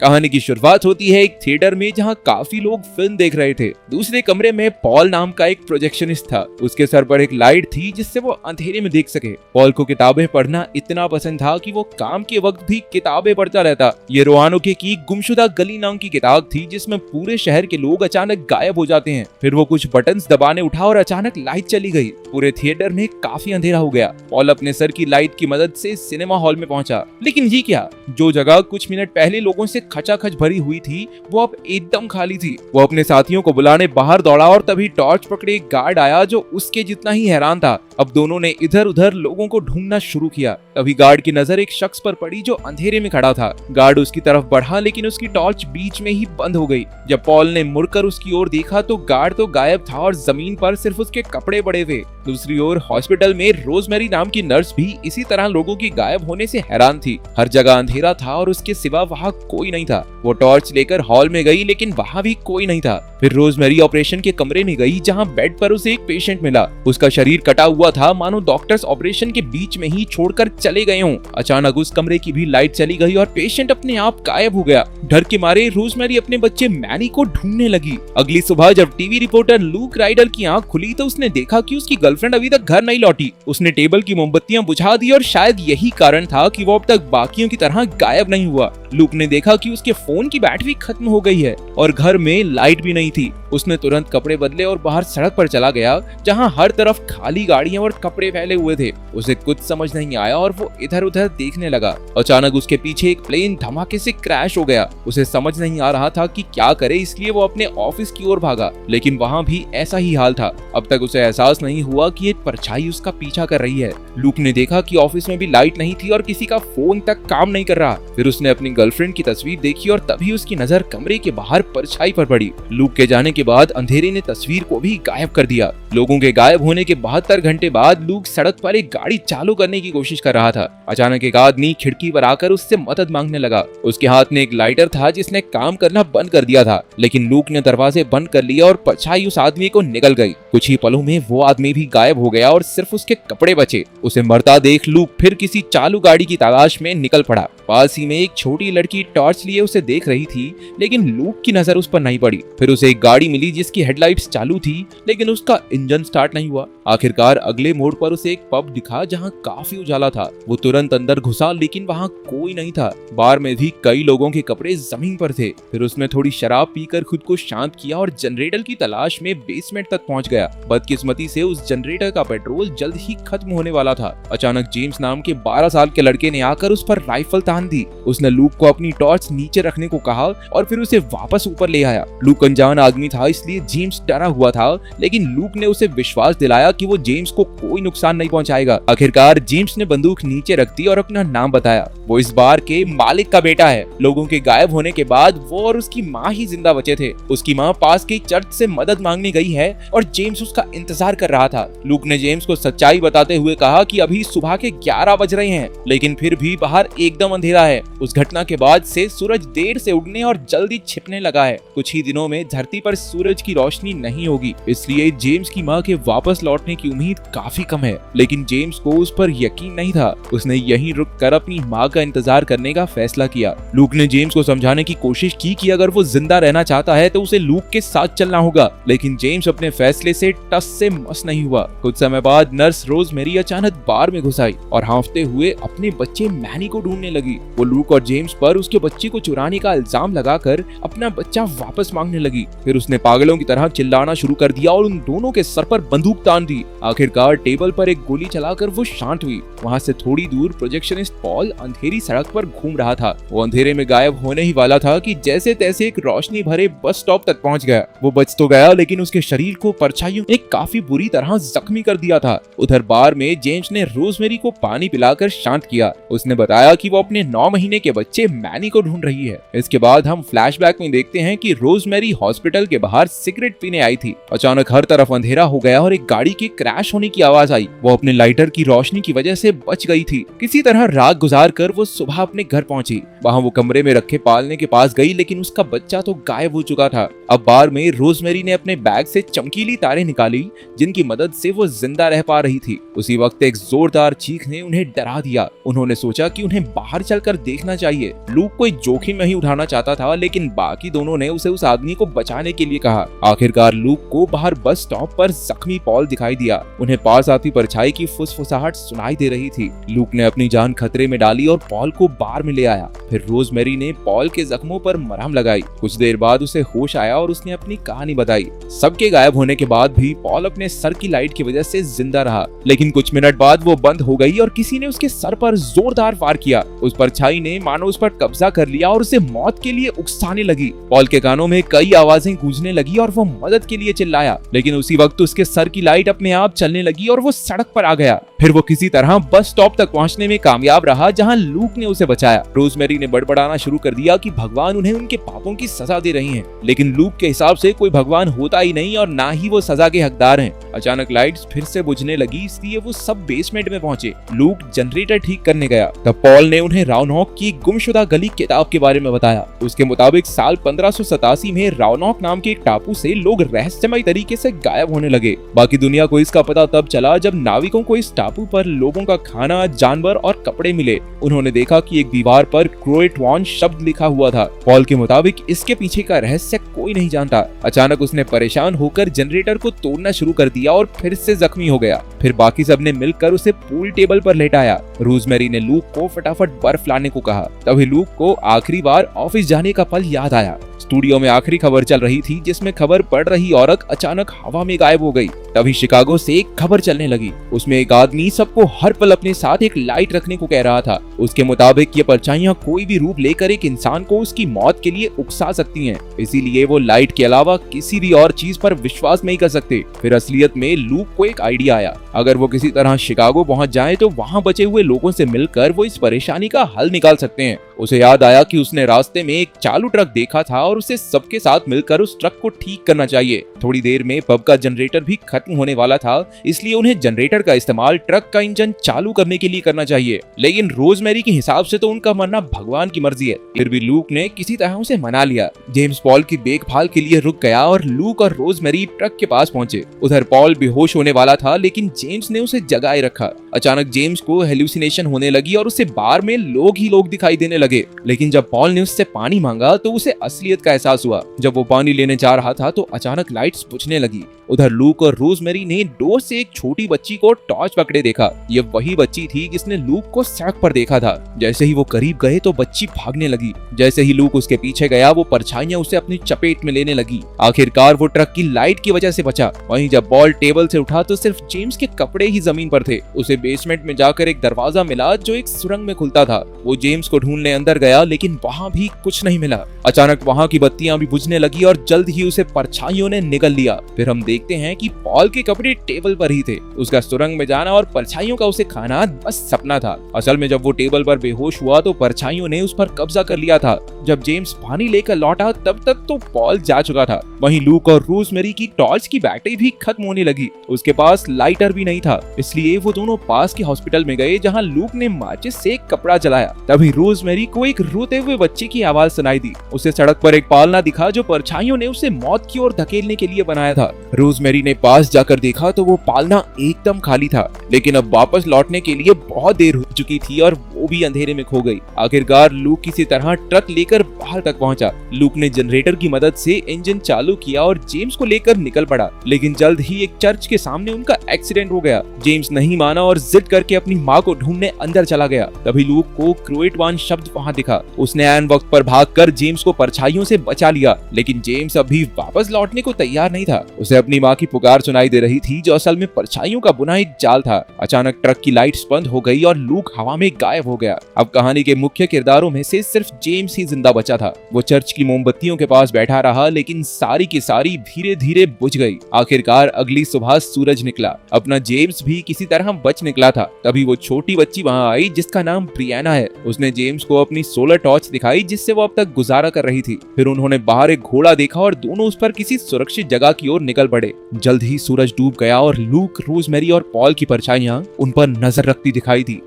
कहानी की शुरुआत होती है एक थिएटर में जहां काफी लोग फिल्म देख रहे थे। दूसरे कमरे में पॉल नाम का एक प्रोजेक्शनिस्ट था। उसके सर पर एक लाइट थी जिससे वो अंधेरे में देख सके। पॉल को किताबें पढ़ना इतना पसंद था कि वो काम के वक्त भी किताबें पढ़ता रहता। ये रोआनोके की गुमशुदा गली नाम की किताब थी जिसमें पूरे शहर के लोग अचानक गायब हो जाते हैं। फिर वो कुछ बटन्स दबाने उठा और अचानक लाइट चली गई। पूरे थिएटर में काफी अंधेरा हो गया। पॉल अपने सर की लाइट की मदद से सिनेमा हॉल में पहुंचा, लेकिन ये क्या, जो जगह कुछ मिनट पहले लोगों से खचाखच भरी हुई थी वो अब एकदम खाली थी। वो अपने साथियों को बुलाने बाहर दौड़ा और तभी टॉर्च पकड़े एक गार्ड आया जो उसके जितना ही हैरान था। अब दोनों ने इधर उधर लोगों को ढूंढना शुरू किया। तभी गार्ड की नजर एक शख्स पर पड़ी जो अंधेरे में खड़ा था। गार्ड उसकी तरफ बढ़ा लेकिन उसकी टॉर्च बीच में ही बंद हो गई। जब पॉल ने मुड़कर उसकी ओर देखा तो गार्ड तो गायब था और जमीन पर सिर्फ उसके कपड़े पड़े थे। दूसरी ओर हॉस्पिटल में रोजमेरी नाम की नर्स भी इसी तरह लोगों की गायब होने से हैरान थी। हर जगह अंधेरा था और उसके सिवा वहाँ कोई नहीं था। वो टॉर्च लेकर हॉल में गई लेकिन वहाँ भी कोई नहीं था। फिर रोजमेरी ऑपरेशन के कमरे में गई जहाँ बेड पर उसे एक पेशेंट मिला। उसका शरीर कटा हुआ था, मानो डॉक्टर्स ऑपरेशन के बीच में ही छोड़कर चले गए हों। अचानक उस कमरे की भी लाइट चली गई और पेशेंट अपने आप गायब हो गया। डर के मारे रोजमेरी अपने बच्चे मैनी को ढूंढने लगी। अगली सुबह जब टीवी रिपोर्टर लूक राइडर की आंख खुली तो उसने देखा कि उसकी गर्लफ्रेंड अभी तक घर नहीं लौटी। उसने टेबल की मोमबत्तियां बुझा दी और शायद यही कारण था कि वो अब तक बाकियों की तरह गायब नहीं हुआ। लूक ने देखा कि उसके फोन की बैटरी खत्म हो गई है और घर में लाइट भी नहीं थी। उसने तुरंत कपड़े बदले और बाहर सड़क पर चला गया जहां हर तरफ खाली गाड़ियां और कपड़े फैले हुए थे। उसे कुछ समझ नहीं आया और वो इधर उधर देखने लगा। अचानक उसके पीछे एक प्लेन धमाके से क्रैश हो गया। उसे समझ नहीं आ रहा था कि क्या करे, इसलिए वो अपने ऑफिस की ओर भागा, लेकिन वहां भी ऐसा ही हाल था। अब तक उसे एहसास नहीं हुआ कि एक परछाई उसका पीछा कर रही है। लूक ने देखा कि ऑफिस में भी लाइट नहीं थी और किसी का फोन तक काम नहीं कर रहा। फिर उसने अपनी गर्लफ्रेंड की तस्वीर देखी और तभी उसकी नजर कमरे के बाहर परछाई पर पड़ी। लूक के जाने के बाद अंधेरे ने तस्वीर को भी गायब कर दिया। लोगों के गायब होने के 72 घंटे बाद लूक सड़क पर एक गाड़ी चालू करने की कोशिश कर रहा था। अचानक एक आदमी खिड़की पर आकर उससे मदद मांगने लगा। उसके हाथ में एक लाइटर था जिसने काम करना बंद कर दिया था, लेकिन लूक ने दरवाजे बंद कर लिया और परछाई उस आदमी को निकल गई। कुछ ही पलों में वो आदमी भी गायब हो गया और सिर्फ उसके कपड़े बचे। उसे मरता देख लूक फिर किसी चालू गाड़ी की तलाश में निकल पड़ा। पास ही में एक छोटी लड़की टॉर्च लिए उसे देख रही थी, लेकिन लूक की नजर उस पर नहीं पड़ी। फिर उसे एक गाड़ी मिली जिसकी हेडलाइट्स चालू थी, लेकिन उसका इंजन स्टार्ट नहीं हुआ। आखिरकार अगले मोड़ पर उसे एक पब दिखा जहां काफी उजाला था। वो तुरंत अंदर घुसा, लेकिन वहां कोई नहीं था। बार में भी कई लोगों के कपड़े जमीन पर थे। फिर उसने थोड़ी शराब पीकर खुद को शांत किया और जनरेटर की तलाश में बेसमेंट तक पहुंच गया। बदकिस्मती से उस जनरेटर का पेट्रोल जल्द ही खत्म होने वाला था। अचानक जेम्स नाम के 12 साल के लड़के ने आकर उस पर राइफल तान दी। उसने लूक को अपनी टॉर्च नीचे रखने को कहा और फिर उसे वापस ऊपर ले आया। लूक अनजान आदमी था, इसलिए जेम्स डरा हुआ था, लेकिन लूक ने उसे विश्वास दिलाया कि वो जेम्स को कोई नुकसान नहीं पहुंचाएगा। आखिरकार जेम्स ने बंदूक नीचे रख दी और अपना नाम बताया। वो इस बार के मालिक का बेटा है। लोगों के गायब होने के बाद वो और उसकी माँ ही जिंदा बचे थे। उसकी माँ पास के चर्च से मदद मांगने गई है और जेम्स उसका इंतजार कर रहा था। लूक ने जेम्स को सच्चाई बताते हुए कहा कि अभी सुबह के 11 बज रहे हैं, लेकिन फिर भी बाहर एकदम अंधेरा है। उस घटना के बाद से सूरज देर से उगने और जल्दी छिपने लगा है। कुछ ही दिनों में धरती पर सूरज की रोशनी नहीं होगी, इसलिए जेम्स की माँ के वापस लौटने की उम्मीद काफी कम है। लेकिन जेम्स को उस पर यकीन नहीं था। उसने यहीं रुककर अपनी माँ का इंतजार करने का फैसला किया। लूक ने जेम्स को समझाने की कोशिश की कि अगर वो जिंदा रहना चाहता है तो उसे लूक के साथ चलना होगा, लेकिन जेम्स अपने फैसले से टस से मस नहीं हुआ। कुछ समय बाद नर्स रोजमेरी अचानक बार में घुस आई और हांफते हुए अपने बच्चे मैनी को ढूंढने लगी। वो लूक और जेम्स पर उसके बच्चे को चुराने का इल्जाम लगाकर अपना बच्चा वापस मांगने लगी। फिर उसने पागलों की तरह चिल्लाना शुरू कर दिया और उन दोनों के सर पर बंदूक तान दी। आखिरकार टेबल पर एक गोली चलाकर वो शांत हुई। वहाँ से थोड़ी दूर प्रोजेक्शनिस्ट पॉल अंधेरी सड़क पर घूम रहा था। वो अंधेरे में गायब होने ही वाला था कि जैसे तैसे एक रोशनी भरे बस स्टॉप तक पहुंच गया। वो बच तो गया, लेकिन उसके शरीर को परछाइयों ने काफी बुरी तरह जख्मी कर दिया था। उधर बार में जेम्स ने रोजमेरी को पानी पिलाकर शांत किया। उसने बताया कि वो अपने 9 महीने के बच्चे मैनी को ढूंढ रही है। इसके बाद हम फ्लैशबैक में देखते हैं कि रोजमेरी हॉस्पिटल के बाहर सिगरेट पीने आई थी। अचानक हर तरफ अंधेरा हो गया और एक गाड़ी के क्रैश होने की आवाज आई। वो अपने लाइटर की रोशनी की वजह से बच गई थी। किसी तरह रात गुजार कर वो सुबह अपने घर पहुंची। वहाँ वो कमरे में रखे पालने के पास गई, लेकिन उसका बच्चा तो गायब हो चुका था। अब बार में रोजमेरी ने अपने बैग से चमकीली तारें निकाली, जिनकी मदद से वो जिंदा रह पा रही थी। उसी वक्त एक जोरदार चीख ने उन्हें डरा दिया। उन्होंने सोचा कि उन्हें बाहर चलकर देखना चाहिए। लूक कोई जोखिम नहीं उठाना चाहता था, लेकिन बाकी दोनों ने उसे उस आदमी को बचाने के लिए कहा। आखिरकार लूक को बाहर बस स्टॉप पर जख्मी पॉल दिखाई दिया। उन्हें पास आती परछाई की फुसफुसाहट सुनाई दे रही थी। लूक ने अपनी जान खतरे में डाली और पॉल को बार में ले आया। फिर रोजमेरी ने पॉल के जख्मों पर मरहम लगाई। कुछ देर बाद उसे होश आया और उसने अपनी कहानी बताई। सबके गायब होने के बाद भी पॉल अपने सर की लाइट की वजह से जिंदा रहा, लेकिन कुछ मिनट बाद वो बंद हो गई और किसी ने उसके सर पर जोरदार वार किया। उस परछाई ने मानो उस पर कब्जा कर लिया और उसे मौत के लिए उकसाने लगी। पॉल के कानों में कई आवाजें गूंजने लगी और वो मदद के लिए चिल्लाया, लेकिन उसी वक्त उसके सर की लाइट अपने आप चलने लगी और वो सड़क पर आ गया। फिर वो किसी तरह बस स्टॉप तक पहुंचने में कामयाब रहा, जहां लूक ने उसे बचाया। रोजमेरी ने बड़बड़ाना शुरू कर दिया कि भगवान उन्हें उनके पापों की सजा दे रही हैं, लेकिन लूक के हिसाब से कोई भगवान होता ही नहीं और ना ही वो सजा के हकदार हैं। अचानक लाइट्स फिर से बुझने लगी, इसलिए वो सब बेसमेंट में पहुंचे। लूक जनरेटर ठीक करने गया तब पॉल ने उन्हें राउनॉक की गुमशुदा गली किताब के बारे में बताया। उसके मुताबिक साल 1587 में राउनॉक नाम के एक टापू से लोग रहस्यमय तरीके से गायब होने लगे। बाकी दुनिया को इसका पता तब चला जब नाविकों को इस टापू पर लोगों का खाना, जानवर और कपड़े मिले। उन्होंने देखा कि एक दीवार पर क्रोएटवान शब्द लिखा हुआ था। पॉल के मुताबिक इसके पीछे का रहस्य कोई नहीं जानता। अचानक उसने परेशान होकर जनरेटर को तोड़ना शुरू कर दिया और फिर से जख्मी हो गया। फिर बाकी सबने मिलकर उसे पूल टेबल पर लेटाया। रोजमेरी ने लूक को फटाफट बर्फ लाने को कहा। तभी लूक को आखिरी बार ऑफिस जाने का पल याद आया। स्टूडियो में आखिरी खबर चल रही थी, जिसमें खबर पढ़ रही औरत अचानक हवा में गायब हो गई। तभी शिकागो से एक खबर चलने लगी। उसमें एक आदमी सबको हर पल अपने साथ एक लाइट रखने को कह रहा था। उसके मुताबिक ये परछाइयां कोई भी रूप लेकर एक इंसान को उसकी मौत के लिए उकसा सकती हैं, इसीलिए वो लाइट के अलावा किसी भी और चीज पर विश्वास नहीं कर सकते। फिर असलियत में लूक को एक आइडिया आया। अगर वो किसी तरह शिकागो पहुंच जाए तो वहां बचे हुए लोगों से मिलकर वो इस परेशानी का हल निकाल सकते हैं। उसे याद आया कि उसने रास्ते में एक चालू ट्रक देखा था और उसे सबके साथ मिलकर उस ट्रक को ठीक करना चाहिए। थोड़ी देर में पब का जनरेटर भी खत्म होने वाला था, इसलिए उन्हें जनरेटर का इस्तेमाल ट्रक का इंजन चालू करने के लिए करना चाहिए। लेकिन रोजमेरी के हिसाब से तो उनका मरना भगवान की मर्जी है। फिर भी लूक ने किसी तरह उसे मना लिया। जेम्स पॉल की देखभाल के लिए रुक गया और लूक और रोजमेरी ट्रक के पास पहुंचे। उधर पॉल बेहोश होने वाला था, लेकिन जेम्स ने उसे जगाए रखा। अचानक जेम्स को हेलुसिनेशन होने लगी और उसे बार में लोग ही लोग दिखाई देने लगे। लेकिन जब पॉल ने उससे पानी मांगा तो उसे असलियत का एहसास हुआ। जब वो पानी लेने जा रहा था तो अचानक लाइट्स बुझने लगी। उधर लूक और रोजमेरी ने डोर से एक छोटी बच्ची को टॉर्च पकड़े देखा। ये वही बच्ची थी जिसने लूक को सड़क पर देखा था। जैसे ही वो करीब गए तो बच्ची भागने लगी। जैसे ही लूक उसके पीछे गया, वो परछाइयां उसे अपनी चपेट में लेने लगी। आखिरकार वो ट्रक की लाइट की वजह से बचा। वहीं जब बॉल टेबल से उठा तो सिर्फ जेम्स के कपड़े ही जमीन पर थे। उसे बेसमेंट में जाकर एक दरवाजा मिला जो एक सुरंग में खुलता था। वो जेम्स को ढूंढने अंदर गया, लेकिन वहाँ भी कुछ नहीं मिला। अचानक वहाँ की बत्तियां भी बुझने लगी और जल्द ही उसे परछाइयों ने निगल लिया। फिर हम देखते हैं कि पॉल के कपड़े टेबल पर ही थे। उसका सुरंग में जाना और परछाइयों का उसे खाना बस सपना था। असल में जब वो टेबल पर बेहोश हुआ तो परछाइयों ने उस पर कब्जा कर लिया था। जब जेम्स पानी लेकर लौटा तब तक तो पॉल जा चुका था। वहीं लूक और रोजमेरी की टॉर्च की बैटरी भी खत्म होने लगी। उसके पास लाइटर भी नहीं था, इसलिए वो दोनों पास के हॉस्पिटल में गए, जहाँ लूक ने माचिस से एक कपड़ा जलाया। तभी रोजमेरी को एक रोते हुए बच्चे की आवाज सुनाई दी। उसे सड़क पर एक पालना दिखा जो परछाइयों ने उसे मौत की ओर धकेलने के लिए बनाया था। रोजमेरी ने पास जाकर देखा तो वो पालना एकदम खाली था, लेकिन अब वापस लौटने के लिए बहुत देर हो चुकी थी और वो भी अंधेरे में खो गई। आखिरकार लूक किसी तरह ट्रक लेकर बाहर तक पहुंचा। लूक ने जनरेटर की मदद से इंजन चालू किया और जेम्स को लेकर निकल पड़ा, लेकिन जल्द ही एक चर्च के सामने उनका एक्सीडेंट हो गया। जेम्स नहीं माना और जिद करके अपनी माँ को ढूंढने अंदर चला गया। तभी लूक को क्रोएटवान शब्द वहाँ दिखा। उसने ऐन वक्त पर भागकर जेम्स को परछाइयों से बचा लिया, लेकिन जेम्स अभी वापस लौटने को तैयार नहीं था। उसे अपनी माँ की पुकार सुनाई दे रही थी, जो असल में परछाइयों का बुना एक जाल था। अचानक ट्रक की लाइट्स बंद हो गई और लूक हवा में गायब हो गया। अब कहानी के मुख्य किरदारों में से सिर्फ जेम्स ही जिंदा बचा था। वो चर्च की मोमबत्तियों के पास बैठा रहा, लेकिन सारी की सारी धीरे धीरे बुझ गई। आखिरकार अगली सुबह सूरज निकला। था। अपना जेम्स भी किसी तरह बच निकला था। तभी वो छोटी बच्ची वहाँ आई जिसका नाम ब्रियाना है। उसने जेम्स को अपनी सोलर टॉर्च दिखाई जिससे वो अब तक गुजारा कर रही थी। फिर उन्होंने बाहर एक घोड़ा देखा और दोनों उस पर किसी सुरक्षित जगह की ओर निकल पड़े। जल्द ही सूरज डूब गया और लूक, रोजमेरी और पॉल की परछाइयां उन पर नजर रखती दिखाई दी।